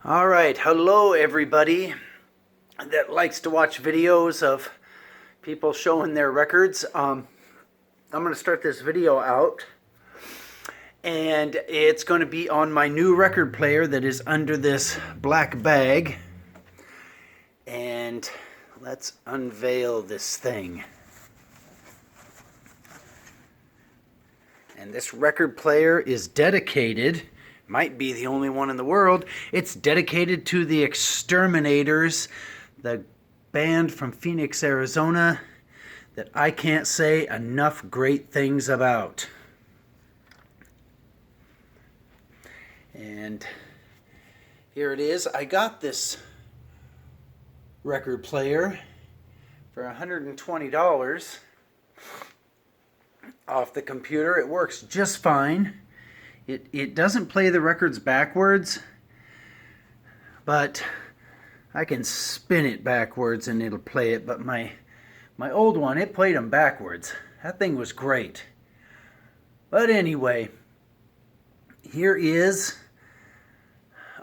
All right, hello everybody that likes to watch videos of people showing their records. I'm going to start this video out, and it's going to be on my new record player that is under this black bag. And let's unveil this thing. And this record player is dedicated, might be the only one in the world, it's dedicated to the Exterminators, the band from Phoenix, Arizona, that I can't say enough great things about. And here it is. I got this record player for $120 off the computer. It works just fine. It doesn't play the records backwards, but I can spin it backwards and it'll play it. But my old one, it played them backwards. That thing was great. But anyway, here is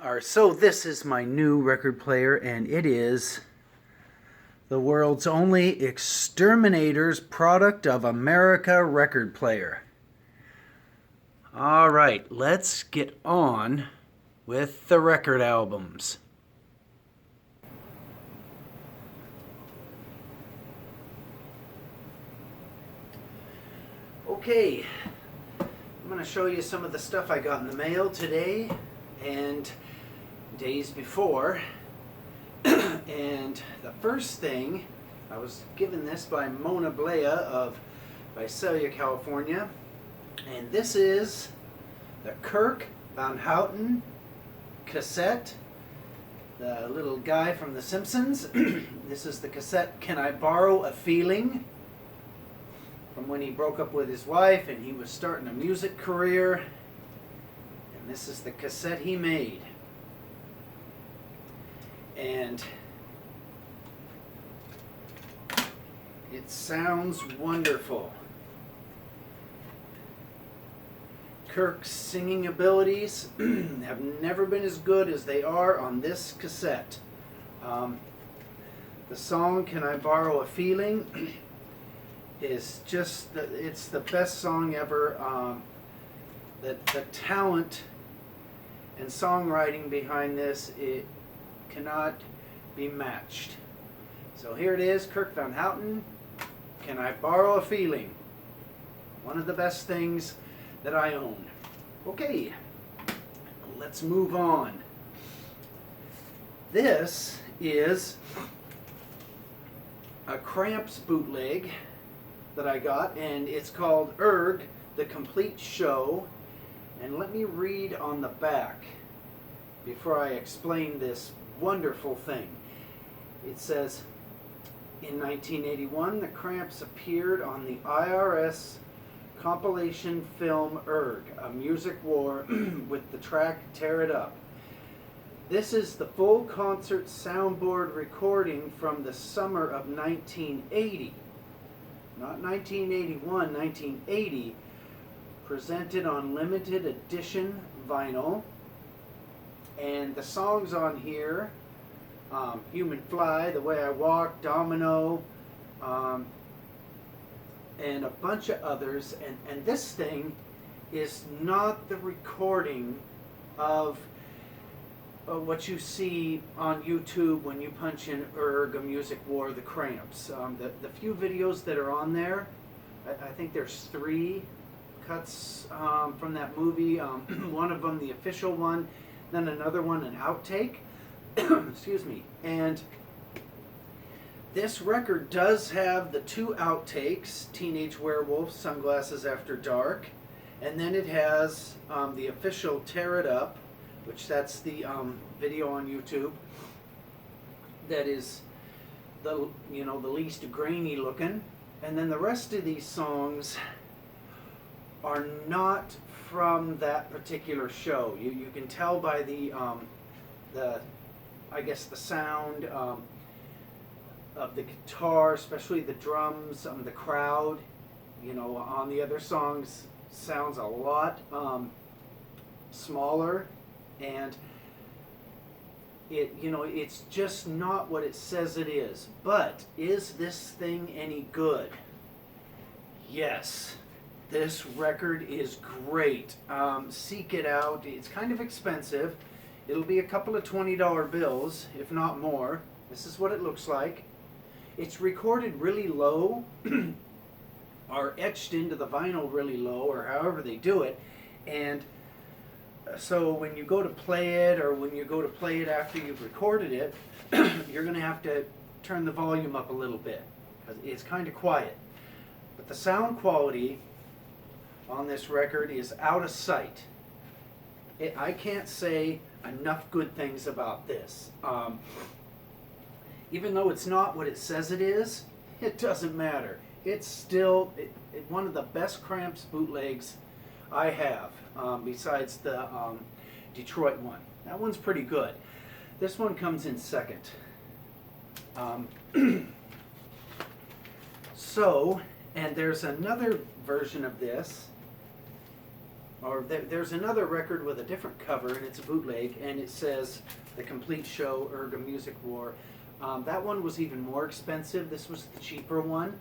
this is my new record player, and it is the world's only Exterminators Product of America record player. All right, let's get on with the record albums. Okay, I'm going to show you some of the stuff I got in the mail today and days before. And the first thing, I was given this by Mona Blea of Visalia, California. And this is the Kirk Van Houten cassette, the little guy from The Simpsons. This is the cassette, Can I Borrow a Feeling? From when he broke up with his wife and he was starting a music career. And this is the cassette he made. And it sounds wonderful. Kirk's singing abilities have never been as good as they are on this cassette. The song Can I Borrow a Feeling is just, it's the best song ever. The talent and songwriting behind this, it cannot be matched. So here it is, Kirk Van Houten, Can I Borrow a Feeling? One of the best things that I own. Okay, let's move on. This is a Cramps bootleg that I got, and it's called Erg, The Complete Show. And let me read on the back before I explain this wonderful thing. It says, in 1981, the Cramps appeared on the IRS compilation film Erg, A Music War, with the track Tear It Up. This is the full concert soundboard recording from the summer of 1980. Not 1981, 1980, presented on limited edition vinyl. And the songs on here, Human Fly, The Way I Walk, Domino, and a bunch of others. And this thing is not the recording of what you see on YouTube when you punch in Erg, A Music War, The Cramps. The few videos that are on there, I think there's 3 cuts from that movie. One of them, the official one, then another one, an outtake. Excuse me. And this record does have the 2 outtakes, Teenage Werewolf, Sunglasses After Dark, and then it has the official Tear It Up, which that's the video on YouTube that is the least grainy looking. And then the rest of these songs are not from that particular show. You can tell by the I guess the sound of the guitar, especially the drums, the crowd, on the other songs sounds a lot smaller, and It's just not what it says it is. But is this thing any good? Yes. This record is great. Seek it out. It's kind of expensive. It'll be a couple of $20 bills, if not more. This is what it looks like. It's recorded really low, or etched into the vinyl really low, or however they do it. And so when you go to play it, or when you go to play it after you've recorded it, you're going to have to turn the volume up a little bit, because it's kind of quiet. But the sound quality on this record is out of sight. I can't say enough good things about this. Even though it's not what it says it is, it doesn't matter. It's still one of the best Cramps bootlegs I have, besides the Detroit one. That one's pretty good. This one comes in second. And there's another version of this, or there's another record with a different cover, and it's a bootleg, and it says The Complete Show, Erga Music War. That one was even more expensive. This was the cheaper one,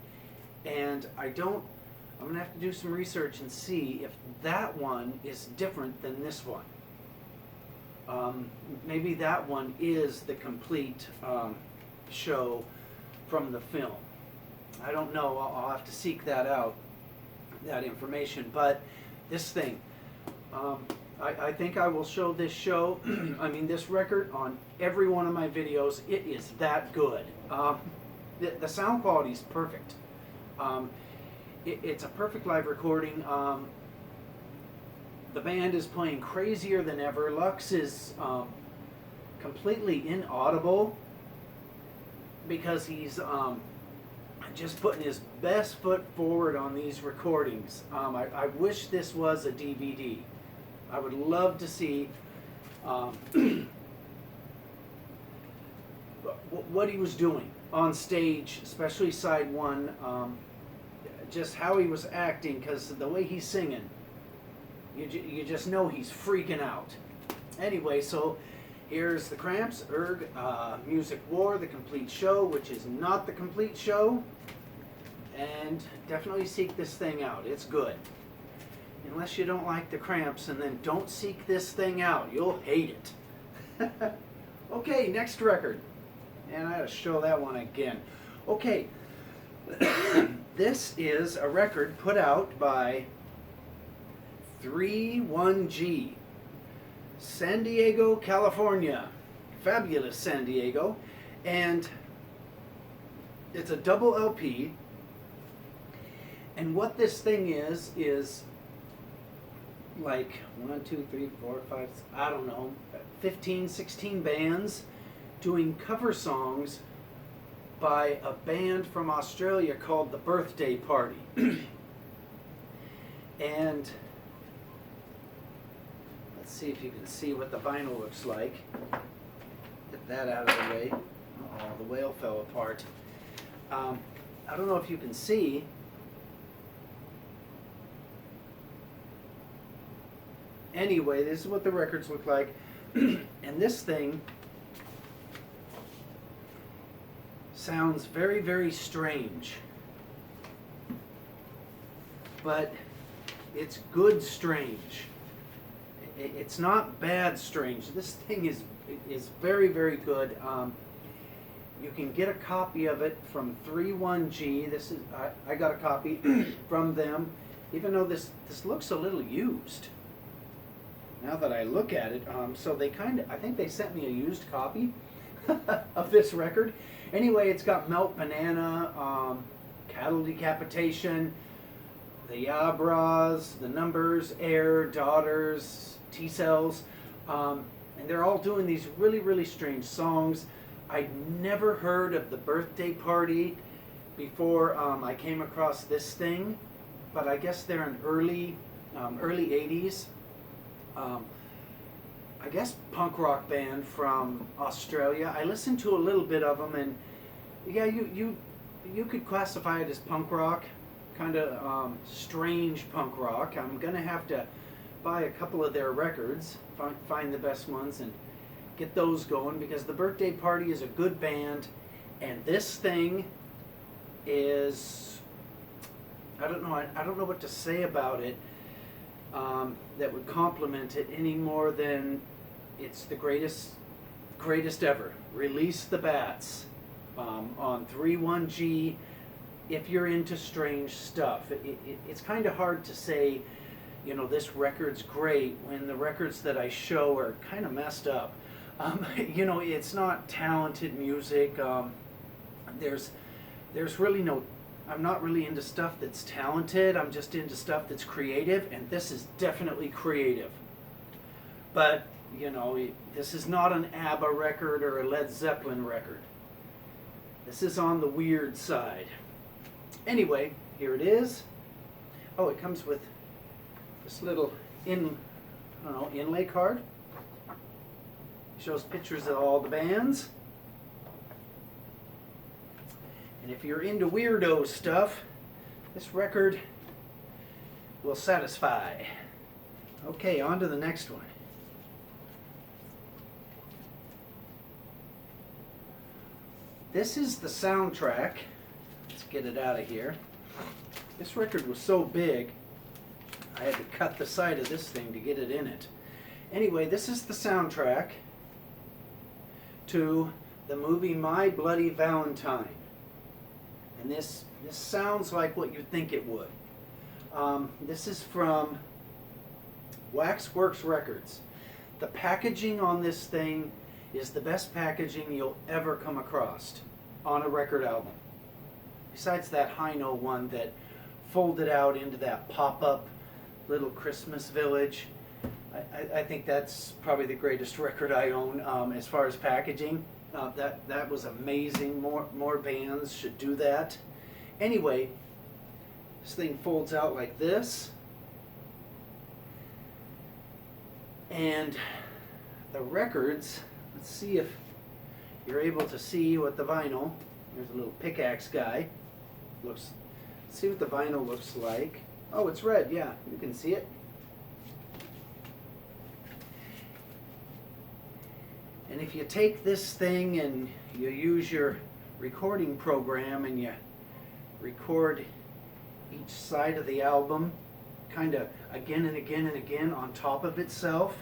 and I'm going to have to do some research and see if that one is different than this one. Maybe that one is the complete show from the film. I don't know. I'll have to seek that out, that information. But this thing, I think I will show this this record on every one of my videos. It is that good. The sound quality is perfect. It's a perfect live recording. The band is playing crazier than ever. Lux is completely inaudible because he's just putting his best foot forward on these recordings. I wish this was a DVD. I would love to see what he was doing on stage, especially side one, just how he was acting, because the way he's singing, you just know he's freaking out. Anyway, so here's the Cramps, Erg, Music War, The Complete Show, which is not The Complete Show. And definitely seek this thing out. It's good. Unless you don't like the Cramps, and then don't seek this thing out. You'll hate it. Okay, next record. And I gotta show that one again. Okay. This is a record put out by 31G, San Diego, California. Fabulous San Diego. And it's a double LP. And what this thing is like 1, 2, 3, 4, 5, I don't know, 15, 16 bands doing cover songs by a band from Australia called The Birthday Party. And let's see if you can see what the vinyl looks like. Get that out of the way. Oh, the whale fell apart. I don't know if you can see. Anyway, this is what the records look like. And this thing sounds very, very strange. But it's good strange. It's not bad strange. This thing is very, very good. You can get a copy of it from 31G. This is I got a copy from them, even though this looks a little used. Now that I look at it, so I think they sent me a used copy of this record. Anyway, it's got Melt Banana, Cattle Decapitation, the Yabras, the Numbers, Air, Daughters, T-Cells, and they're all doing these really, really strange songs. I'd never heard of The Birthday Party before I came across this thing, but I guess they're an early 80s. I guess punk rock band from Australia. I listened to a little bit of them, and yeah, you could classify it as punk rock, kind of strange punk rock. I'm gonna have to buy a couple of their records, find the best ones, and get those going, because the Birthday Party is a good band, and this thing is, I don't know what to say about it that would compliment it any more than it's the greatest ever. Release the Bats on 3-1G. If you're into strange stuff, it's kind of hard to say, you know, this record's great when the records that I show are kind of messed up. You know, it's not talented music. There's really no, I'm not really into stuff that's talented. I'm just into stuff that's creative, and this is definitely creative. But, you know, this is not an ABBA record or a Led Zeppelin record. This is on the weird side. Anyway, here it is. Oh, it comes with this little inlay card. Shows pictures of all the bands. And if you're into weirdo stuff, this record will satisfy. Okay, on to the next one. This is the soundtrack. Let's get it out of here. This record was so big, I had to cut the side of this thing to get it in it. Anyway, this is the soundtrack to the movie My Bloody Valentine. And this sounds like what you'd think it would. This is from Waxworks Records. The packaging on this thing is the best packaging you'll ever come across on a record album. Besides that high-note one that folded out into that pop-up little Christmas village, I think that's probably the greatest record I own as far as packaging. That was amazing. More bands should do that. Anyway, this thing folds out like this, and the records, let's see if you're able to see what the vinyl, there's a little pickaxe guy, let's see what the vinyl looks like. Oh, it's red, yeah, you can see it. And if you take this thing and you use your recording program and you record each side of the album kind of again and again and again on top of itself,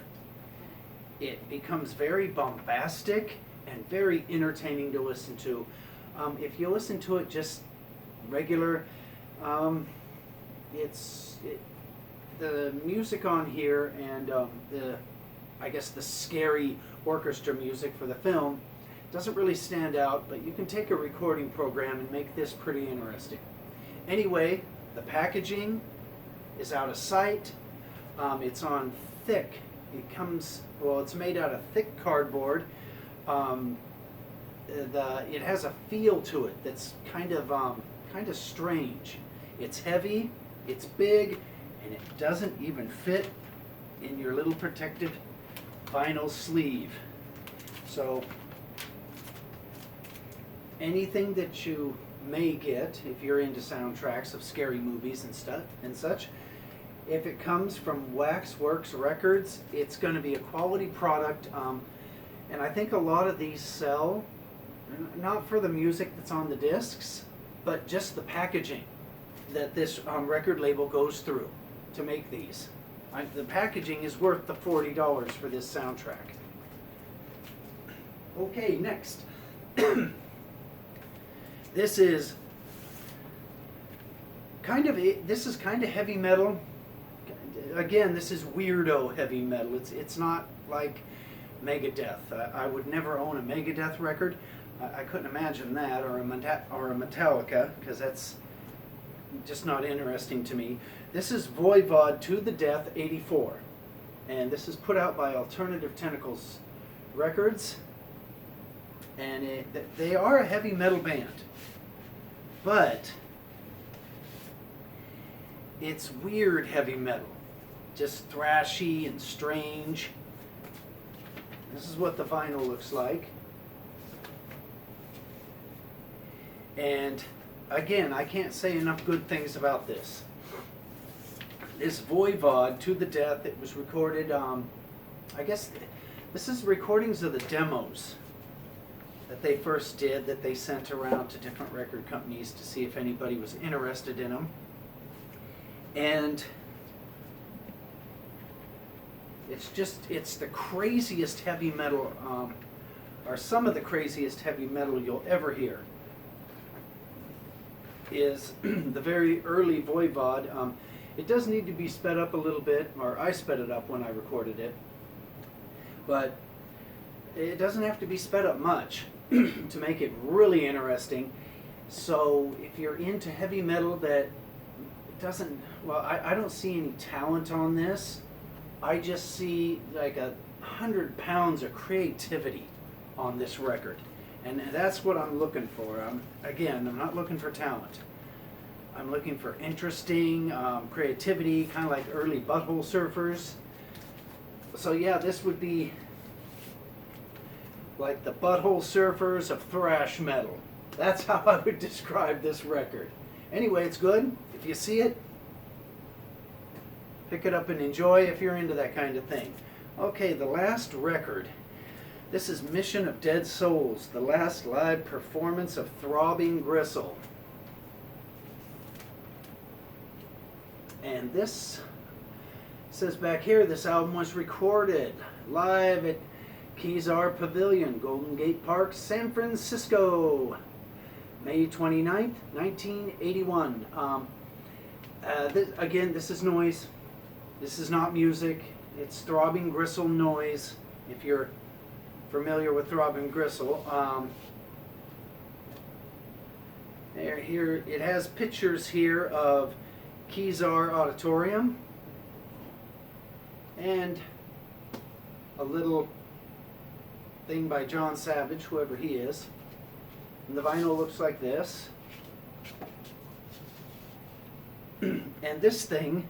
it becomes very bombastic and very entertaining to listen to. If you listen to it just regular, the music on here and I guess the scary orchestra music for the film doesn't really stand out, but you can take a recording program and make this pretty interesting. Anyway, the packaging is out of sight. It's on thick. It's made out of thick cardboard. It has a feel to it that's kind of strange. It's heavy, it's big, and it doesn't even fit in your little protective vinyl sleeve. So anything that you may get if you're into soundtracks of scary movies and stuff and such, if it comes from Waxworks Records, it's going to be a quality product. And I think a lot of these sell not for the music that's on the discs, but just the packaging that this record label goes through to make these. The packaging is worth the $40 for this soundtrack. Okay, next. This is kind of heavy metal. Again, this is weirdo heavy metal. It's not like Megadeth. I would never own a Megadeth record. I couldn't imagine that, or a Metallica, because that's just not interesting to me. This is Voivod to the Death 84, and this is put out by Alternative Tentacles Records, and they are a heavy metal band, but it's weird heavy metal, just thrashy and strange. This is what the vinyl looks like. And again, I can't say enough good things about this. This Voivod to the Death, it was recorded, I guess This is recordings of the demos that they first did, that they sent around to different record companies to see if anybody was interested in them. And it's the craziest heavy metal, or some of the craziest heavy metal you'll ever hear. Is the very early Voivod. It does need to be sped up a little bit, or I sped it up when I recorded it, but it doesn't have to be sped up much to make it really interesting. So if you're into heavy metal that doesn't, well, I don't see any talent on this. I just see like 100 pounds of creativity on this record. And that's what I'm looking for. Again, I'm not looking for talent. I'm looking for interesting creativity, kind of like early Butthole Surfers. So yeah, this would be like the Butthole Surfers of thrash metal. That's how I would describe this record. Anyway, it's good. If you see it, pick it up and enjoy if you're into that kind of thing. Okay, the last record. This is Mission of Dead Souls, the last live performance of Throbbing Gristle. And this says back here, this album was recorded live at Kezar Pavilion, Golden Gate Park, San Francisco, May 29th, 1981. Again, this is noise. This is not music. It's Throbbing Gristle noise, if you're familiar with Throbbing Gristle. Here it has pictures here of Kezar Auditorium and a little thing by John Savage, whoever he is. And the vinyl looks like this. And this thing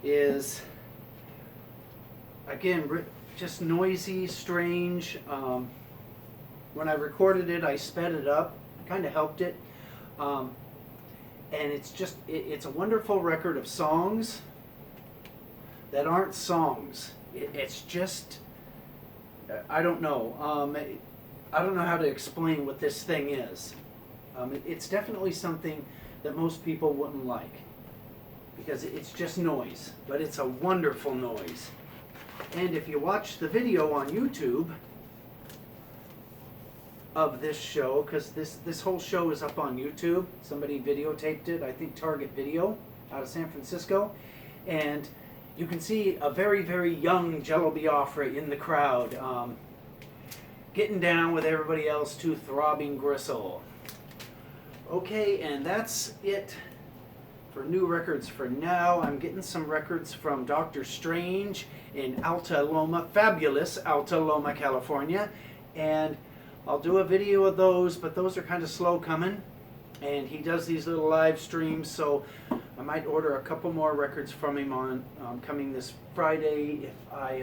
is, again, just noisy, strange. When I recorded it, I sped it up, kind of helped it. And it's a wonderful record of songs that aren't songs. It's just, I don't know. I don't know how to explain what this thing is. It's definitely something that most people wouldn't like, because it's just noise, but it's a wonderful noise. And if you watch the video on YouTube of this show, because this whole show is up on YouTube, somebody videotaped it, I think Target Video out of San Francisco, and you can see a very, very young Jello Biafra in the crowd, getting down with everybody else to Throbbing Gristle. Okay, and that's it for new records for now. I'm getting some records from Dr. Strange in Alta Loma, fabulous Alta Loma, California, and I'll do a video of those, but those are kind of slow coming, and he does these little live streams, so I might order a couple more records from him on coming this Friday if I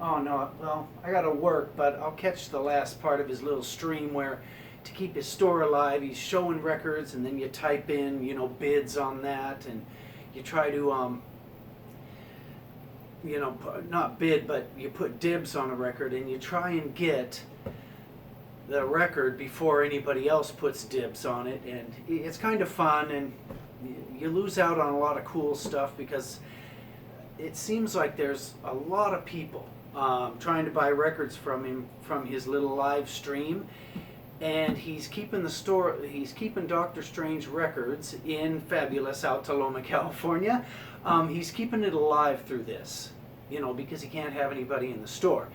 oh no, well, I gotta work, but I'll catch the last part of his little stream where, to keep his store alive, he's showing records, and then you type in, you know, bids on that, and you try to, you know, not bid, but you put dibs on a record, and you try and get the record before anybody else puts dibs on it, and it's kind of fun, and you lose out on a lot of cool stuff because it seems like there's a lot of people trying to buy records from him from his little live stream. And he's keeping Dr. Strange Records in fabulous Alta Loma, California. He's keeping it alive through this, you know, because he can't have anybody in the store.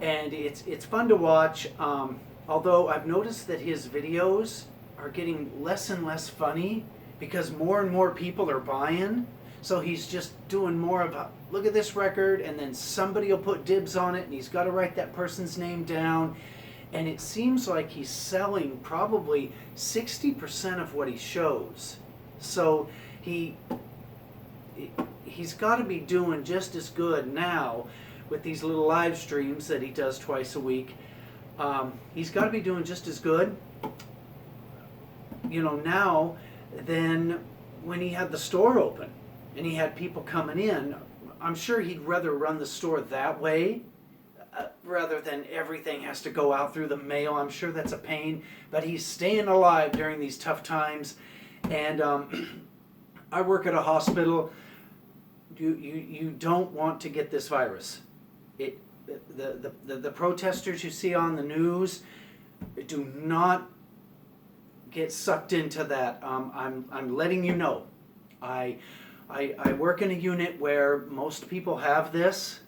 And it's fun to watch, although I've noticed that his videos are getting less and less funny because more and more people are buying. So he's just doing more of a, look at this record, and then somebody will put dibs on it, and he's got to write that person's name down. And it seems like he's selling probably 60% of what he shows. So he's got to be doing just as good now with these little live streams that he does twice a week. He's got to be doing just as good, you know, now than when he had the store open and he had people coming in. I'm sure he'd rather run the store that way rather than everything has to go out through the mail. I'm sure that's a pain, but he's staying alive during these tough times. And I work at a hospital. You don't want to get this virus. The protesters you see on the news, do not get sucked into that. I'm letting you know. I work in a unit where most people have this,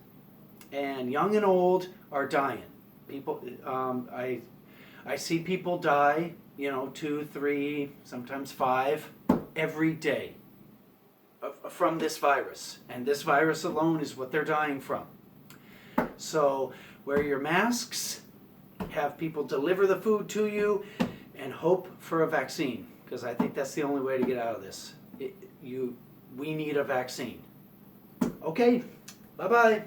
and young and old are dying. People, I see people die, 2, 3, sometimes 5 every day from this virus, and this virus alone is what they're dying from. So wear your masks, have people deliver the food to you, and hope for a vaccine, because I think that's the only way to get out of this. We need a vaccine. Okay, bye-bye.